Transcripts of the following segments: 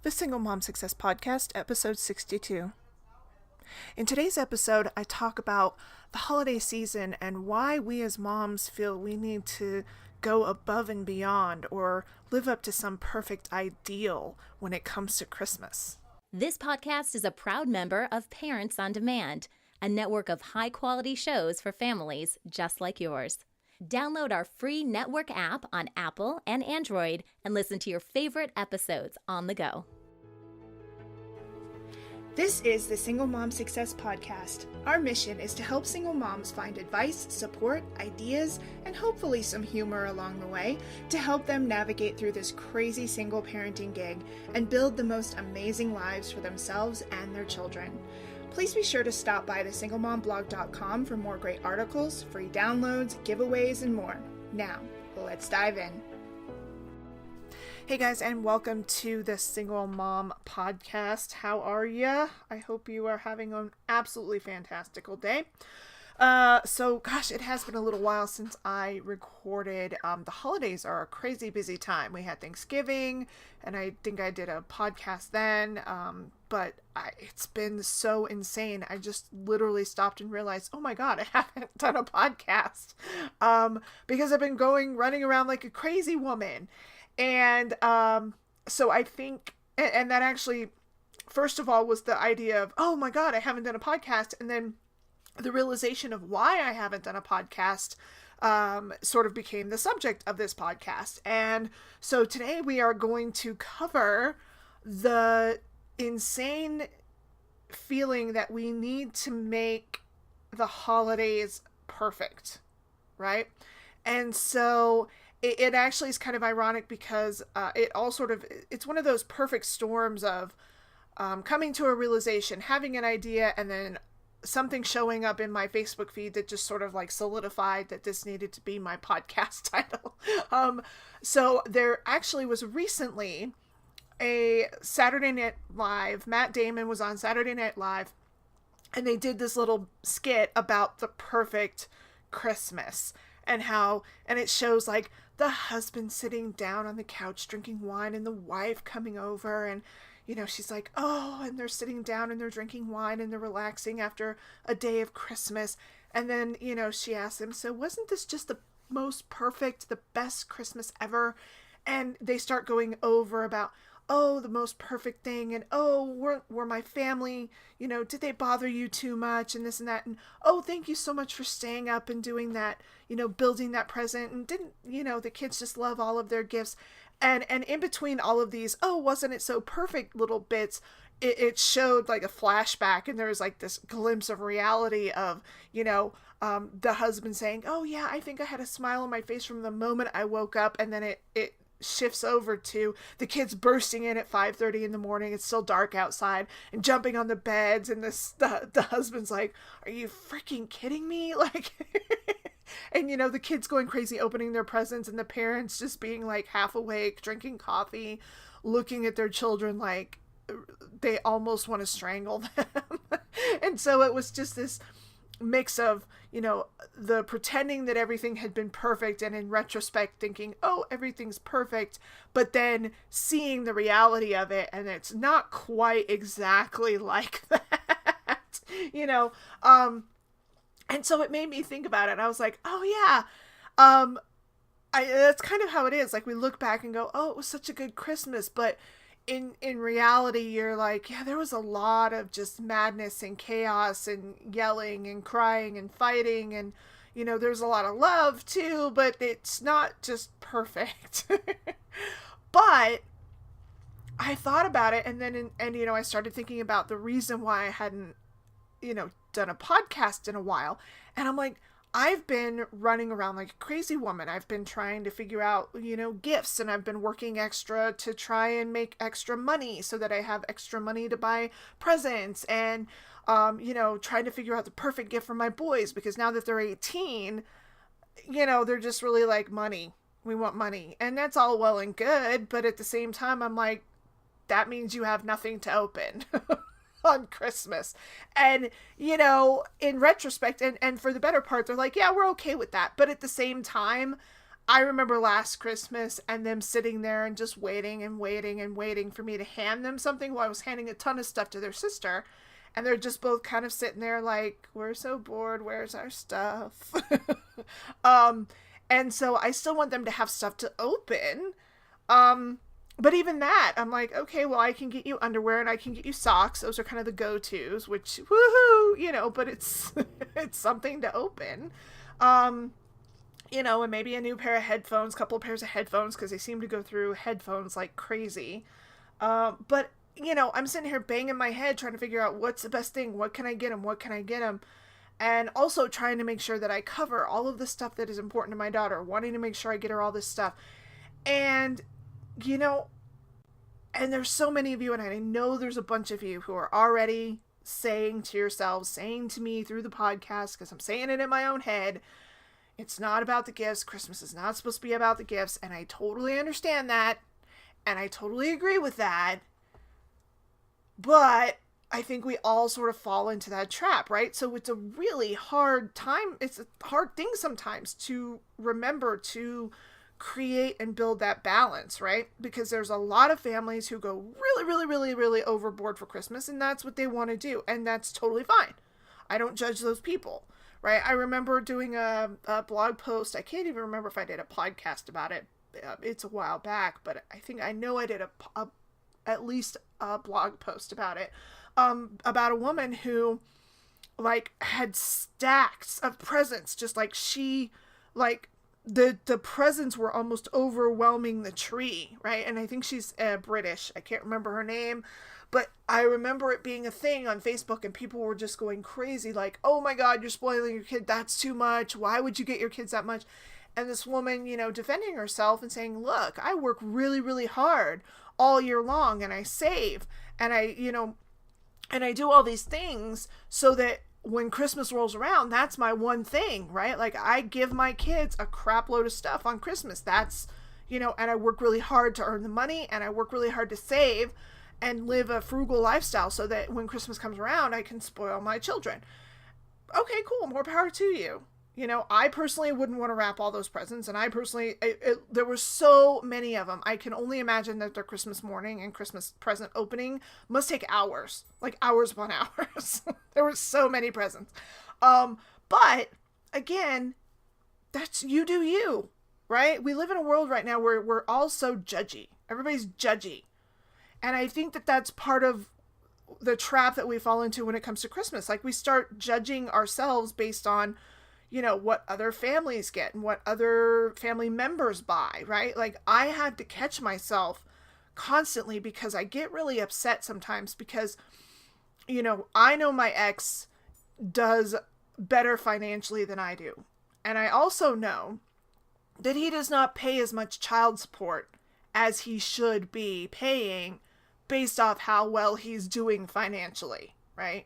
The Single Mom Success Podcast, episode 62. In today's episode, I talk about the holiday season and why we as moms feel we need to go above and beyond or live up to some perfect ideal when it comes to Christmas. This podcast is a proud member of Parents on Demand, a network of high-quality shows for families just like yours. Download our free network app on Apple and Android and listen to your favorite episodes on the go. This is the Single Mom Success Podcast. Our mission is to help single moms find advice, support, ideas, and hopefully some humor along the way to help them navigate through this crazy single parenting gig and build the most amazing lives for themselves and their children. Please be sure to stop by thesinglemomblog.com for more great articles, free downloads, giveaways, and more. Now, let's dive in. Hey guys, and welcome to the Single Mom Podcast. How are ya? I hope you are having an absolutely fantastical day. Gosh, it has been a little while since I recorded. The holidays are a crazy busy time. We had Thanksgiving, and I think I did a podcast then, it's been so insane. I just literally stopped and realized, oh my God, I haven't done a podcast, because I've been running around like a crazy woman. And so I think, and that actually, first of all, was the idea of, oh my God, I haven't done a podcast. And then the realization of why I haven't done a podcast sort of became the subject of this podcast. And so today we are going to cover the insane feeling that we need to make the holidays perfect, right? And so it actually is kind of ironic because it's one of those perfect storms of coming to a realization, having an idea, and then something showing up in my Facebook feed that just sort of like solidified that this needed to be my podcast title. So there actually was recently a Saturday Night Live. Matt Damon was on Saturday Night Live, and they did this little skit about the perfect Christmas and it shows like the husband sitting down on the couch drinking wine and the wife coming over, and she's like, oh, and they're sitting down and they're drinking wine and they're relaxing after a day of Christmas. And then, she asks him, so wasn't this just the most perfect, the best Christmas ever? And they start going over about, oh, the most perfect thing, and oh, were my family, did they bother you too much, and this and that, and oh, thank you so much for staying up and doing that, building that present, and didn't, the kids just love all of their gifts, and in between all of these, oh, wasn't it so perfect little bits, it showed like a flashback, and there was like this glimpse of reality of, the husband saying, oh yeah, I think I had a smile on my face from the moment I woke up, and then it shifts over to the kids bursting in at 5:30 in the morning. It's still dark outside, and jumping on the beds, and the husband's like, are you freaking kidding me? Like, and the kids going crazy opening their presents, and the parents just being like half awake, drinking coffee, looking at their children like they almost want to strangle them. And so it was just this mix of, the pretending that everything had been perfect, and in retrospect thinking, oh, everything's perfect, but then seeing the reality of it, and it's not quite exactly like that, and so it made me think about it, and I was like, oh yeah, that's kind of how it is. Like, we look back and go, oh, it was such a good Christmas, but in reality, you're like, yeah, there was a lot of just madness and chaos and yelling and crying and fighting, and there's a lot of love too, but it's not just perfect. But I thought about it, and then I started thinking about the reason why I hadn't done a podcast in a while, and I'm like, I've been running around like a crazy woman. I've been trying to figure out, gifts, and I've been working extra to try and make extra money so that I have extra money to buy presents, and, trying to figure out the perfect gift for my boys, because now that they're 18, they're just really like, money. We want money. And that's all well and good. But at the same time, I'm like, that means you have nothing to open. On Christmas. And, in retrospect, and for the better part, they're like, yeah, we're okay with that. But at the same time, I remember last Christmas and them sitting there and just waiting and waiting and waiting for me to hand them something while I was handing a ton of stuff to their sister. And they're just both kind of sitting there like, we're so bored. Where's our stuff? And so I still want them to have stuff to open. But even that, I'm like, okay, well, I can get you underwear and I can get you socks. Those are kind of the go-tos, which, woohoo, but it's, it's something to open. And maybe a new pair of headphones, couple of pairs of headphones, because they seem to go through headphones like crazy. But, I'm sitting here banging my head trying to figure out what's the best thing. What can I get them? What can I get them? And also trying to make sure that I cover all of the stuff that is important to my daughter, wanting to make sure I get her all this stuff. And, and there's so many of you, and I know there's a bunch of you who are already saying to yourselves, saying to me through the podcast, because I'm saying it in my own head, it's not about the gifts. Christmas is not supposed to be about the gifts. And I totally understand that. And I totally agree with that. But I think we all sort of fall into that trap, right? So it's a really hard time. It's a hard thing sometimes to remember to create and build that balance, right? Because there's a lot of families who go really, really, really, really overboard for Christmas, and that's what they want to do. And that's totally fine. I don't judge those people, right? I remember doing a blog post. I can't even remember if I did a podcast about it. It's a while back, but I know I did at least a blog post about it, about a woman who had stacks of presents, just like she, the presents were almost overwhelming the tree, right? And I think she's British. I can't remember her name, but I remember it being a thing on Facebook and people were just going crazy, like, oh my God, you're spoiling your kid. That's too much. Why would you get your kids that much? And this woman, defending herself and saying, look, I work really, really hard all year long and I save and I do all these things so that when Christmas rolls around, that's my one thing, right? Like I give my kids a crap load of stuff on Christmas. That's, and I work really hard to earn the money and I work really hard to save and live a frugal lifestyle so that when Christmas comes around, I can spoil my children. Okay, cool. More power to you. I personally wouldn't want to wrap all those presents. And I personally, there were so many of them. I can only imagine that their Christmas morning and Christmas present opening must take hours, like hours upon hours. There were so many presents. But again, that's you do you, right? We live in a world right now where we're all so judgy. Everybody's judgy. And I think that that's part of the trap that we fall into when it comes to Christmas. Like we start judging ourselves based on, what other families get and what other family members buy, right? Like I had to catch myself constantly because I get really upset sometimes because, I know my ex does better financially than I do. And I also know that he does not pay as much child support as he should be paying based off how well he's doing financially, right?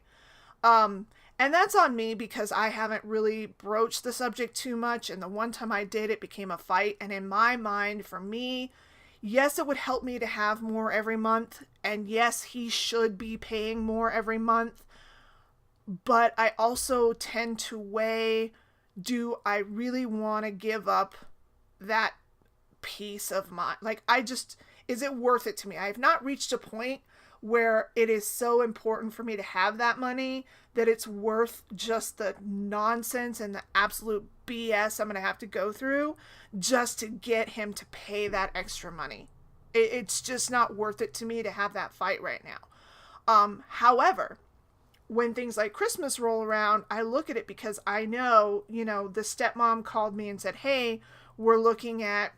And that's on me because I haven't really broached the subject too much. And the one time I did, it became a fight. And in my mind, for me, yes, it would help me to have more every month. And yes, he should be paying more every month. But I also tend to weigh, do I really want to give up that peace of mind? Like, is it worth it to me? I have not reached a point where it is so important for me to have that money that it's worth just the nonsense and the absolute BS I'm going to have to go through just to get him to pay that extra money. It's just not worth it to me to have that fight right now. However, when things like Christmas roll around, I look at it because I know, the stepmom called me and said, hey, we're looking at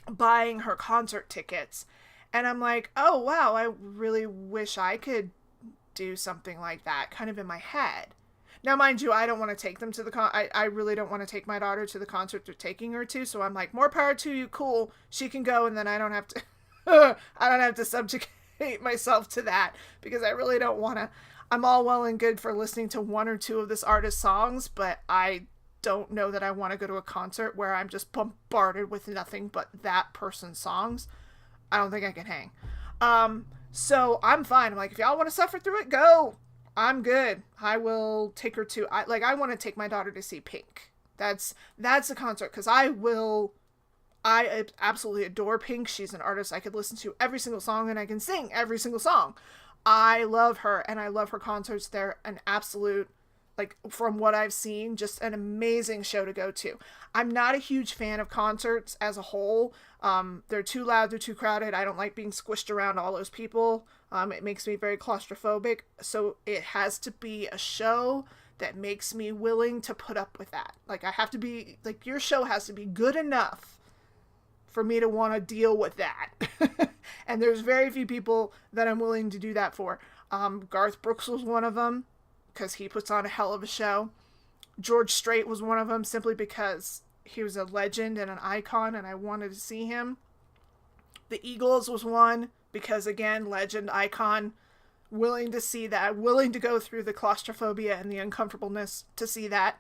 buying her concert tickets. And I'm like, oh, wow, I really wish I could do something like that kind of in my head. Now, mind you, I don't want to take them to the I really don't want to take my daughter to the concert they're taking her to. So I'm like, more power to you. Cool. She can go. And then I don't have to, I don't have to subjugate myself to that because I really don't want to. I'm all well and good for listening to one or two of this artist's songs, but I don't know that I want to go to a concert where I'm just bombarded with nothing but that person's songs. I don't think I can hang. So I'm fine. I'm like, if y'all want to suffer through it, go. I'm good. I will take her to, I want to take my daughter to see Pink. That's the concert. Cause I will I absolutely adore Pink. She's an artist I could listen to every single song, and I can sing every single song. I love her, and I love her concerts. They're an absolute, like, from what I've seen, just an amazing show to go to. I'm not a huge fan of concerts as a whole. They're too loud, they're too crowded. I don't like being squished around all those people. It makes me very claustrophobic. So it has to be a show that makes me willing to put up with that. Like, I have to be, like, your show has to be good enough for me to want to deal with that. And there's very few people that I'm willing to do that for. Garth Brooks was one of them, because he puts on a hell of a show. George Strait was one of them, simply because he was a legend and an icon, and I wanted to see him. The Eagles was one, because again, legend, icon, willing to see that, willing to go through the claustrophobia and the uncomfortableness to see that.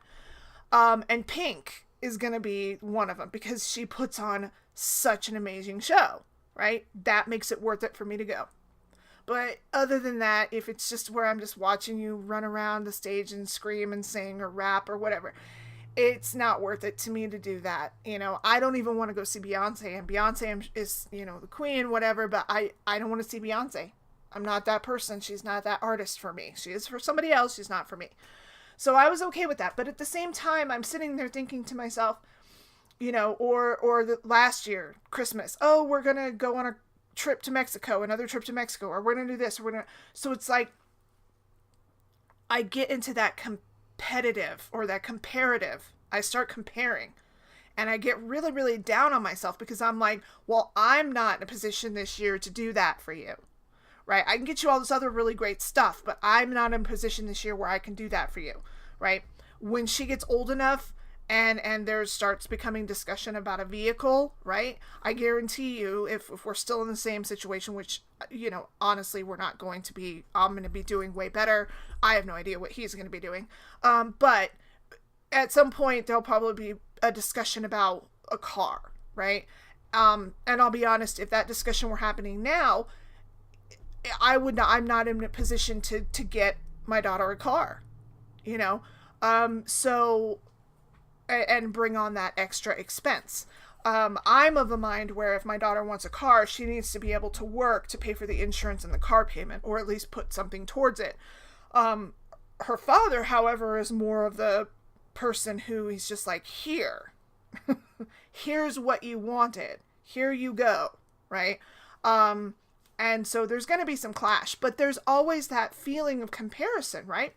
And Pink is going to be one of them, because she puts on such an amazing show, right? That makes it worth it for me to go. But other than that, if it's just where I'm just watching you run around the stage and scream and sing or rap or whatever, it's not worth it to me to do that. You know, I don't even want to go see Beyonce, and Beyonce is, you know, the queen, whatever, but I don't want to see Beyonce. I'm not that person. She's not that artist for me. She is for somebody else. She's not for me. So I was okay with that. But at the same time, I'm sitting there thinking to myself, you know, or the last year, Christmas, oh, we're going to go on a trip to Mexico, another trip to Mexico, or we're going to do this, or we're going to, so it's like, I get into that competitive or that comparative. I start comparing, and I get really, really down on myself, because I'm like, well, I'm not in a position this year to do that for you, right? I can get you all this other really great stuff, but I'm not in a position this year where I can do that for you, right? When she gets old enough, and there starts becoming discussion about a vehicle, right? I guarantee you, if we're still in the same situation, which, you know, honestly, we're not going to be, I'm going to be doing way better. I have no idea what he's going to be doing. But at some point, there'll probably be a discussion about a car, right? And I'll be honest, if that discussion were happening now, I'm not in a position to get my daughter a car, you know? So, and bring on that extra expense. I'm of the mind where if my daughter wants a car, she needs to be able to work to pay for the insurance and the car payment, or at least put something towards it. Her father, however, is more of the person who he's just like, here, here's what you wanted. Here you go. Right. And so there's going to be some clash, but there's always that feeling of comparison. Right.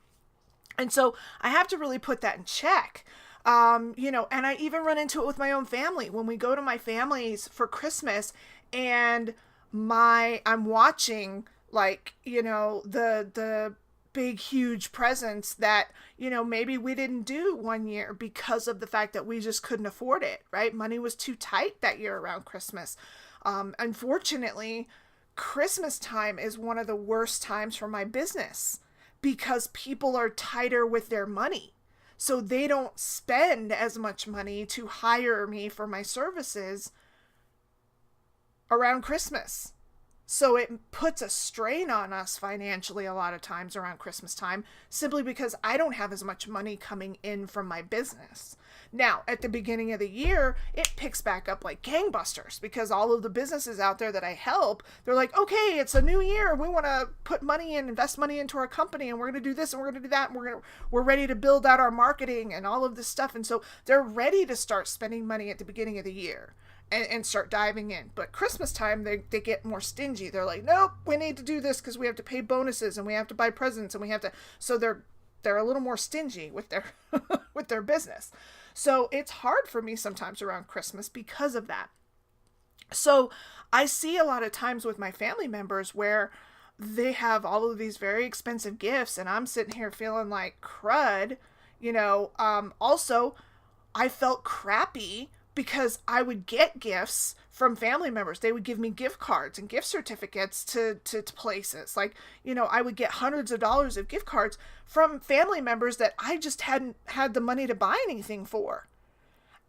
And so I have to really put that in check. You know, and I even run into it with my own family when we go to my family's for Christmas, and I'm watching, like, you know, the big, huge presents that, you know, maybe we didn't do one year because of the fact that we just couldn't afford it, right? Money was too tight that year around Christmas. Unfortunately, Christmas time is one of the worst times for my business, because people are tighter with their money. So they don't spend as much money to hire me for my services around Christmas. So it puts a strain on us financially a lot of times around Christmas time, simply because I don't have as much money coming in from my business. Now, at the beginning of the year, it picks back up like gangbusters, because all of the businesses out there that I help, they're like, okay, it's a new year. We want to put money in, invest money into our company, and we're going to do this and we're going to do that. And we're ready to build out our marketing and all of this stuff. And so they're ready to start spending money at the beginning of the year and start diving in. But Christmas time, they get more stingy. They're like, nope, we need to do this because we have to pay bonuses and we have to buy presents and we have to, so they're a little more stingy with their with their business. So it's hard for me sometimes around Christmas because of that. So I see a lot of times with my family members where they have all of these very expensive gifts, and I'm sitting here feeling like crud, you know. Also, I felt crappy because I would get gifts from family members. They would give me gift cards and gift certificates to places. Like, you know, I would get hundreds of dollars of gift cards from family members that I just hadn't had the money to buy anything for.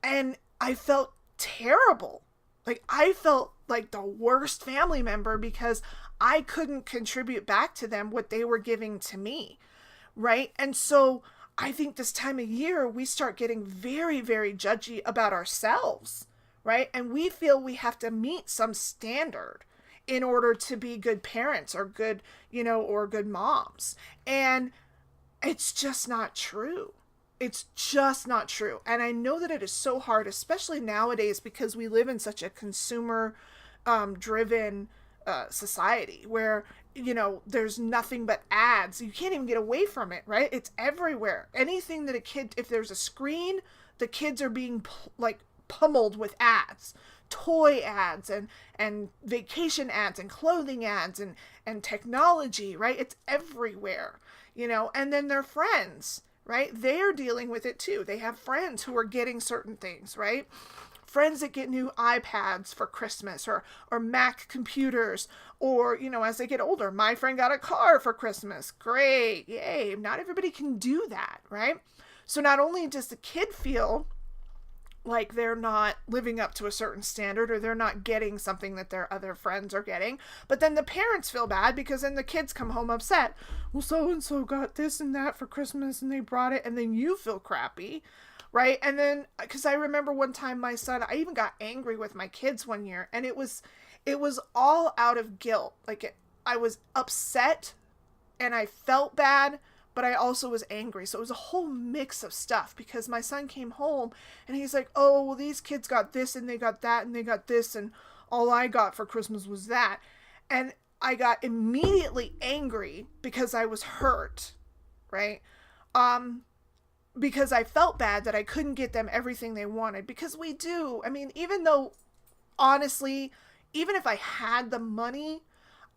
And I felt terrible. Like, I felt like the worst family member because I couldn't contribute back to them what they were giving to me. Right? And so I think this time of year, we start getting very, very judgy about ourselves, right? And we feel we have to meet some standard in order to be good parents or good, or good moms. And it's just not true. It's just not true. And I know that it is so hard, especially nowadays, because we live in such a consumer driven society where, there's nothing but ads. You can't even get away from it, right? It's everywhere. Anything that if there's a screen, the kids are being pummeled with ads, toy ads and vacation ads and clothing ads and technology, right? It's everywhere, and then their friends, right? They're dealing with it too. They have friends who are getting certain things, right? Friends that get new iPads for Christmas or Mac computers, or, as they get older, my friend got a car for Christmas. Great. Yay. Not everybody can do that, right? So not only does the kid feel like they're not living up to a certain standard or they're not getting something that their other friends are getting, but then the parents feel bad because then the kids come home upset. Well, so-and-so got this and that for Christmas and they brought it, and then you feel crappy, right? And then, because I remember one time my son, I even got angry with my kids one year, and it was all out of guilt. I was upset and I felt bad, but I also was angry. So it was a whole mix of stuff, because my son came home and he's like, oh, well, these kids got this and they got that and they got this, and all I got for Christmas was that. And I got immediately angry because I was hurt, right? Because I felt bad that I couldn't get them everything they wanted, because we do. I mean, even though, honestly, even if I had the money,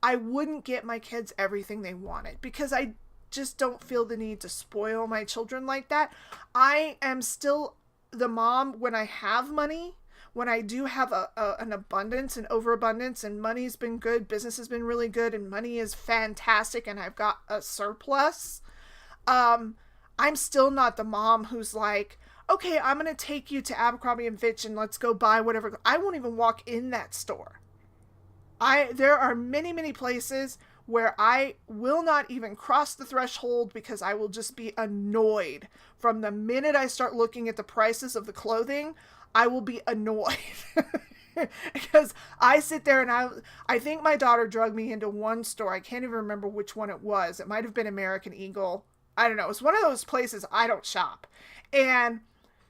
I wouldn't get my kids everything they wanted, because I just don't feel the need to spoil my children like that. I am still the mom when I have money, when I do have an abundance and overabundance, and money's been good, business has been really good, and money is fantastic, and I've got a surplus. I'm still not the mom who's like, okay, I'm going to take you to Abercrombie and Fitch and let's go buy whatever. I won't even walk in that store. There are many, many places where I will not even cross the threshold, because I will just be annoyed. From the minute I start looking at the prices of the clothing, I will be annoyed. Because I sit there and I think my daughter drugged me into one store. I can't even remember which one it was. It might have been American Eagle. I don't know. It's one of those places I don't shop. And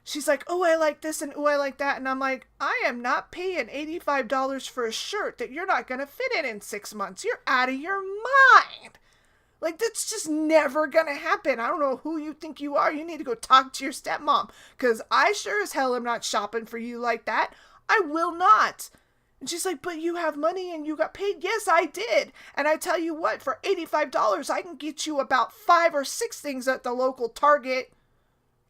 she's like, oh, I like this and oh, I like that. And I'm like, I am not paying $85 for a shirt that you're not going to fit in 6 months. You're out of your mind. Like, that's just never going to happen. I don't know who you think you are. You need to go talk to your stepmom, because I sure as hell am not shopping for you like that. I will not. And she's like, but you have money and you got paid. Yes, I did. And I tell you what, for $85, I can get you about 5 or 6 things at the local Target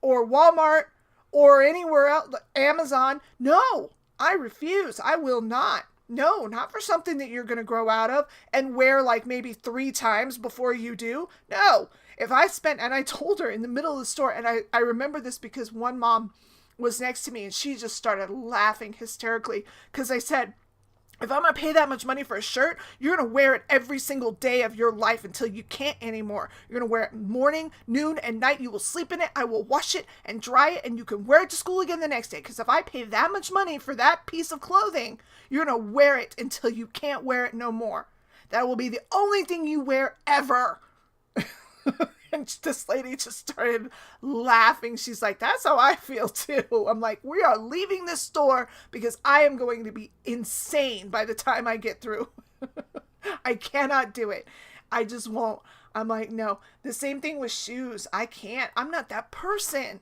or Walmart or anywhere else, Amazon. No, I refuse. I will not. No, not for something that you're going to grow out of and wear like maybe 3 times before you do. No, if I spent, and I told her in the middle of the store, and I remember this because one mom was next to me and she just started laughing hysterically, because I said, if I'm going to pay that much money for a shirt, you're going to wear it every single day of your life until you can't anymore. You're going to wear it morning, noon, and night. You will sleep in it. I will wash it and dry it, and you can wear it to school again the next day. Because if I pay that much money for that piece of clothing, you're going to wear it until you can't wear it no more. That will be the only thing you wear ever. And this lady just started laughing. She's like, that's how I feel too. I'm like, we are leaving this store because I am going to be insane by the time I get through. I cannot do it. I just won't. I'm like, no. The same thing with shoes. I can't. I'm not that person.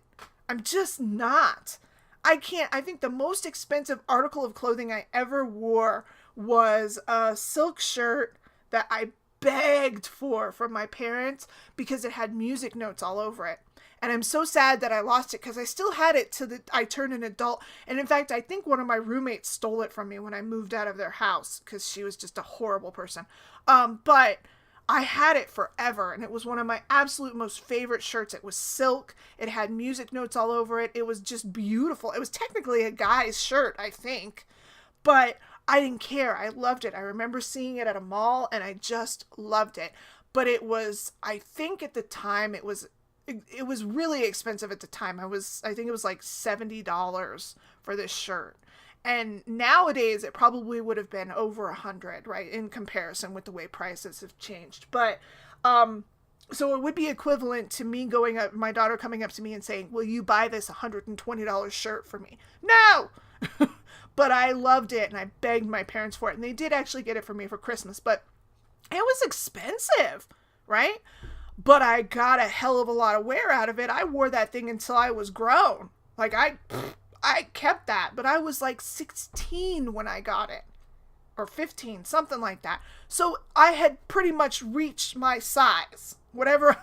I'm just not. I can't. I think the most expensive article of clothing I ever wore was a silk shirt that I begged for from my parents because it had music notes all over it. And I'm so sad that I lost it, because I still had it till I turned an adult. And in fact, I think one of my roommates stole it from me when I moved out of their house, because she was just a horrible person. But I had it forever, and it was one of my absolute most favorite shirts. It was silk. It had music notes all over it. It was just beautiful. It was technically a guy's shirt, I think, but I didn't care. I loved it. I remember seeing it at a mall and I just loved it. But it was, I think at the time it was really expensive at the time. I think it was like $70 for this shirt. And nowadays it probably would have been over 100, right? In comparison with the way prices have changed. But, so it would be equivalent to me my daughter coming up to me and saying, will you buy this $120 shirt for me? No! But I loved it and I begged my parents for it. And they did actually get it for me for Christmas, but it was expensive, right? But I got a hell of a lot of wear out of it. I wore that thing until I was grown. Like I kept that, but I was like 16 when I got it. Or 15, something like that. So I had pretty much reached my size. Whatever,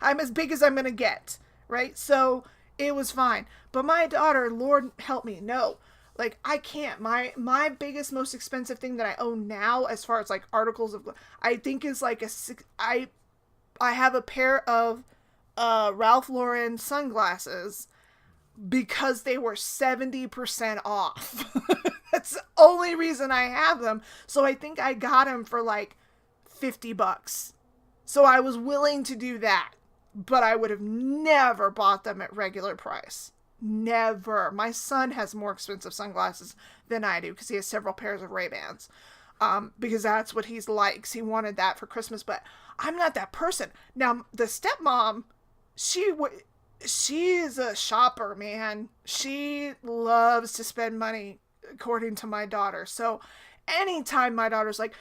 I'm as big as I'm going to get, right? So it was fine. But my daughter, Lord help me, no. Like, I can't. My biggest, most expensive thing that I own now, as far as, like, articles of, I think is, like, I have a pair of Ralph Lauren sunglasses because they were 70% off. That's the only reason I have them. So I think I got them for, like, $50. So I was willing to do that. But I would have never bought them at regular price. Never. My son has more expensive sunglasses than I do because he has several pairs of Ray-Bans. Because that's what he likes. He wanted that for Christmas, but I'm not that person. Now, the stepmom, she's a shopper, man. She loves to spend money, according to my daughter. So anytime my daughter's like,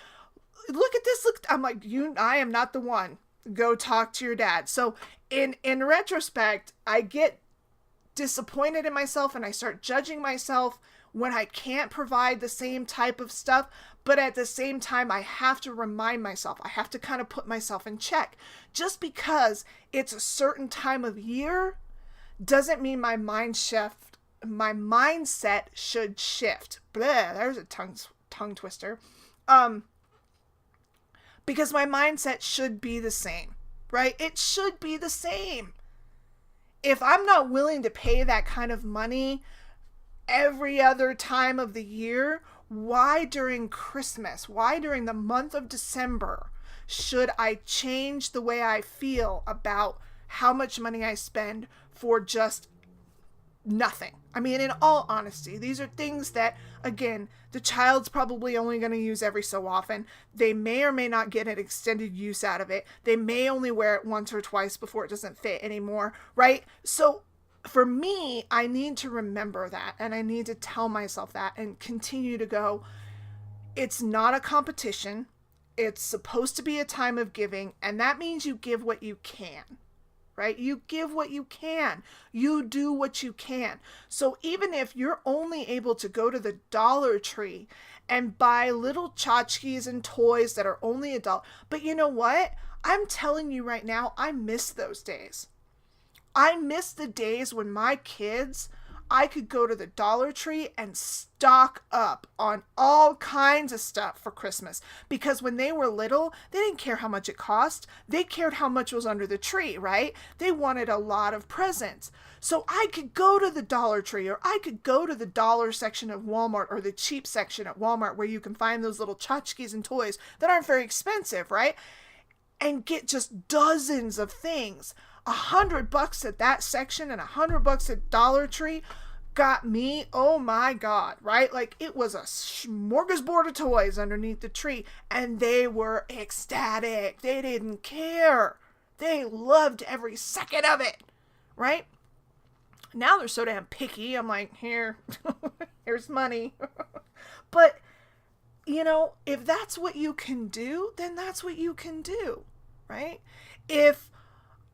look at this, I'm like, I am not the one. Go talk to your dad. So in retrospect, I get disappointed in myself and I start judging myself when I can't provide the same type of stuff. But at the same time, I have to remind myself, I have to kind of put myself in check. Just because it's a certain time of year doesn't mean my mindset should shift. Blah, there's a tongue twister. Because my mindset should be the same, right? It should be the same. If I'm not willing to pay that kind of money every other time of the year, why during Christmas, why during the month of December should I change the way I feel about how much money I spend for just nothing? I mean, in all honesty, these are things that, again, the child's probably only going to use every so often. They may or may not get an extended use out of it. They may only wear it once or twice before it doesn't fit anymore, right? So for me, I need to remember that, and I need to tell myself that and continue to go, it's not a competition. It's supposed to be a time of giving, and that means you give what you can. Right? You give what you can. You do what you can. So even if you're only able to go to the Dollar Tree and buy little tchotchkes and toys that are only $1, but you know what? I'm telling you right now, I miss those days. I miss the days when my kids, I could go to the Dollar Tree and stock up on all kinds of stuff for Christmas. Because when they were little, they didn't care how much it cost. They cared how much was under the tree, right? They wanted a lot of presents. So I could go to the Dollar Tree, or I could go to the dollar section of Walmart, or the cheap section at Walmart, where you can find those little tchotchkes and toys that aren't very expensive, right? And get just dozens of things. $100 at that section and $100 at Dollar Tree got me, oh my God, right? Like, it was a smorgasbord of toys underneath the tree, and they were ecstatic. They didn't care. They loved every second of it, right? Now they're so damn picky. I'm like, here's money. But, you know, if that's what you can do, then that's what you can do, right? If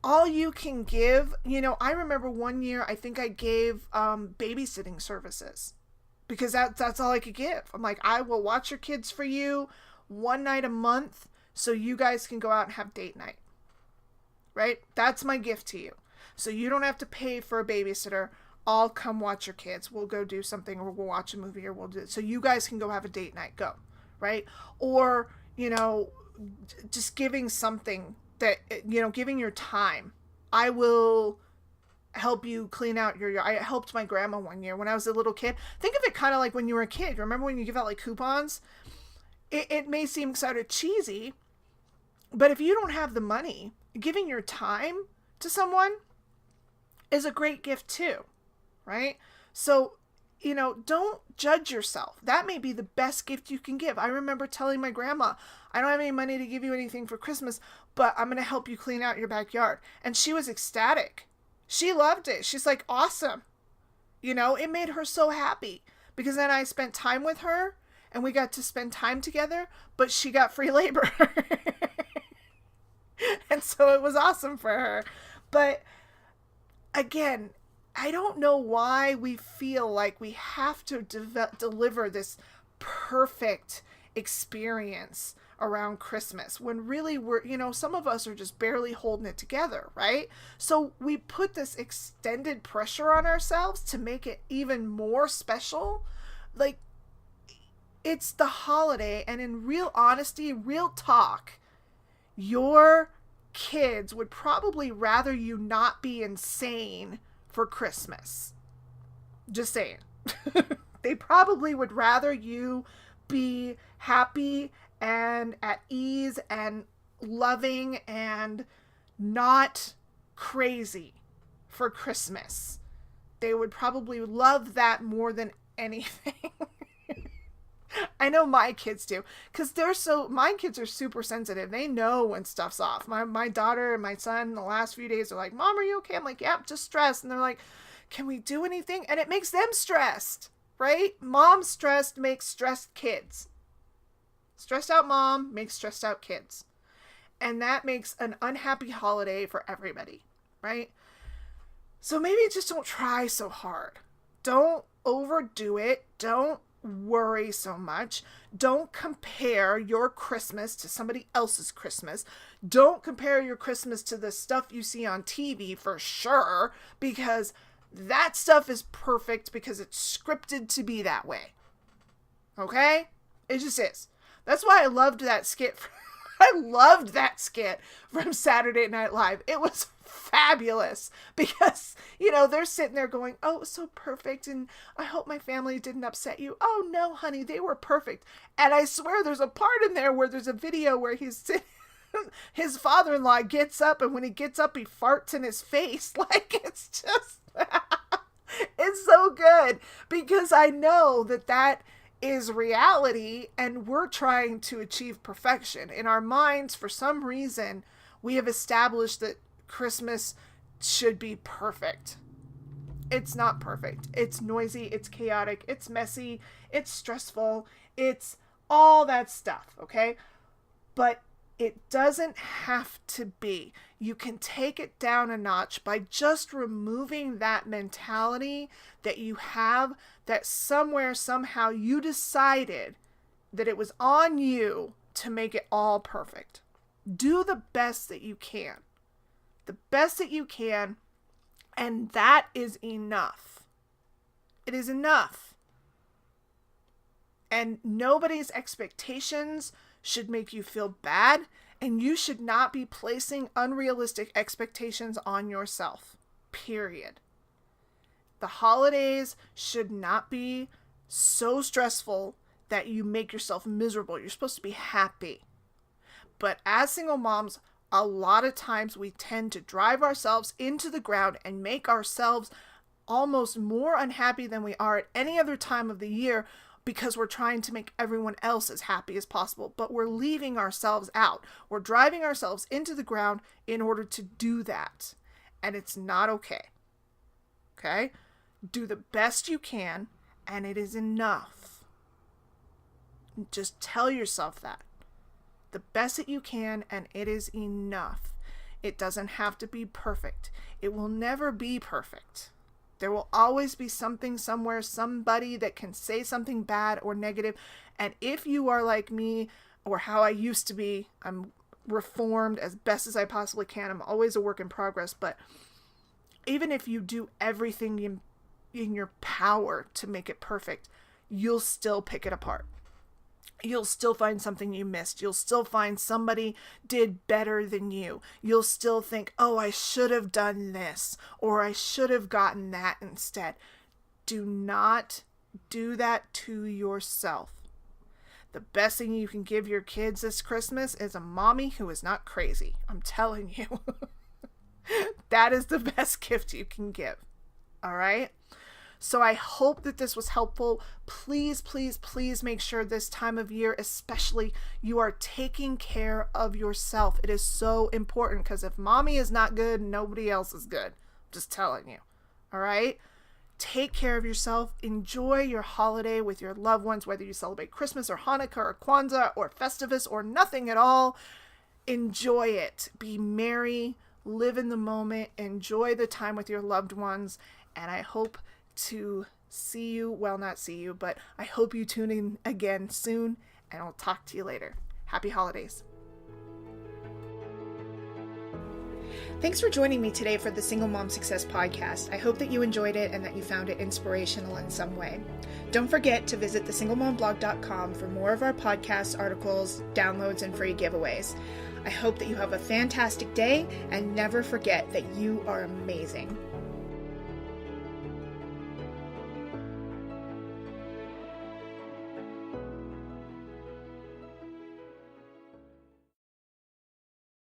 all you can give, you know, I remember one year, I think I gave babysitting services because that's all I could give. I'm like, I will watch your kids for you one night a month so you guys can go out and have date night, right? That's my gift to you. So you don't have to pay for a babysitter. I'll come watch your kids. We'll go do something, or we'll watch a movie, or we'll do it. So you guys can go have a date night, go, right? Or, you know, just giving something that, you know, giving your time. I will help you clean out your yard. I helped my grandma one year when I was a little kid. Think of it kind of like when you were a kid. Remember when you give out like coupons? It may seem sort of cheesy, but if you don't have the money, giving your time to someone is a great gift too, right? So don't judge yourself. That may be the best gift you can give. I remember telling my grandma, I don't have any money to give you anything for Christmas, but I'm going to help you clean out your backyard. And she was ecstatic. She loved it. She's like, awesome. It made her so happy because then I spent time with her and we got to spend time together, but she got free labor. And so it was awesome for her. But again, I don't know why we feel like we have to deliver this perfect experience around Christmas when really some of us are just barely holding it together, right? So we put this extended pressure on ourselves to make it even more special. Like, it's the holiday, and in real honesty, real talk, your kids would probably rather you not be insane for Christmas. Just saying. They probably would rather you be happy and at ease and loving and not crazy for Christmas. They would probably love that more than anything. I know my kids do, because my kids are super sensitive. They know when stuff's off. My daughter and my son the last few days are like, Mom, are you okay? I'm like, yeah, I'm just stressed. And they're like, can we do anything? And it makes them stressed, right? Mom stressed makes stressed kids. Stressed out mom makes stressed out kids. And that makes an unhappy holiday for everybody, right? So maybe just don't try so hard. Don't overdo it. Don't worry so much. Don't compare your Christmas to somebody else's Christmas. Don't compare your Christmas to the stuff you see on TV for sure, because that stuff is perfect because it's scripted to be that way. Okay? It just is. That's why I loved that skit. I loved that skit from Saturday Night Live. It was fabulous because, they're sitting there going, oh, it was so perfect, and I hope my family didn't upset you. Oh, no, honey, they were perfect. And I swear there's a part in there where there's a video where his father-in-law gets up, and when he gets up, he farts in his face. Like, it's just, it's so good because I know that is reality, and we're trying to achieve perfection. In our minds, for some reason, we have established that Christmas should be perfect. It's not perfect. It's noisy, it's chaotic, it's messy, it's stressful, it's all that stuff, okay? But it doesn't have to be. You can take it down a notch by just removing that mentality that you have, that somewhere, somehow you decided that it was on you to make it all perfect. Do the best that you can. The best that you can, and that is enough. It is enough. And nobody's expectations should make you feel bad, and you should not be placing unrealistic expectations on yourself. Period. The holidays should not be so stressful that you make yourself miserable. You're supposed to be happy. But as single moms, a lot of times we tend to drive ourselves into the ground and make ourselves almost more unhappy than we are at any other time of the year, because we're trying to make everyone else as happy as possible, but we're leaving ourselves out. We're driving ourselves into the ground in order to do that, and it's not okay. Okay? Do the best you can, and it is enough. Just tell yourself that. The best that you can, and it is enough. It doesn't have to be perfect. It will never be perfect. There will always be something somewhere, somebody that can say something bad or negative. And if you are like me, or how I used to be, I'm reformed as best as I possibly can. I'm always a work in progress. But even if you do everything in your power to make it perfect, you'll still pick it apart. You'll still find something you missed. You'll still find somebody did better than you. You'll still think, oh, I should have done this, or I should have gotten that instead. Do not do that to yourself. The best thing you can give your kids this Christmas is a mommy who is not crazy. I'm telling you. That is the best gift you can give. All right? So I hope that this was helpful. Please, please, please make sure this time of year, especially, you are taking care of yourself. It is so important, because if mommy is not good, nobody else is good. I'm just telling you. All right? Take care of yourself. Enjoy your holiday with your loved ones, whether you celebrate Christmas or Hanukkah or Kwanzaa or Festivus or nothing at all. Enjoy it. Be merry. Live in the moment. Enjoy the time with your loved ones. And I hope to see you, well, not see you, but I hope you tune in again soon, and I'll talk to you later. Happy holidays. Thanks for joining me today for the Single Mom Success Podcast. I hope that you enjoyed it and that you found it inspirational in some way. Don't forget to visit thesinglemomblog.com for more of our podcasts, articles, downloads, and free giveaways. I hope that you have a fantastic day, and never forget that you are amazing.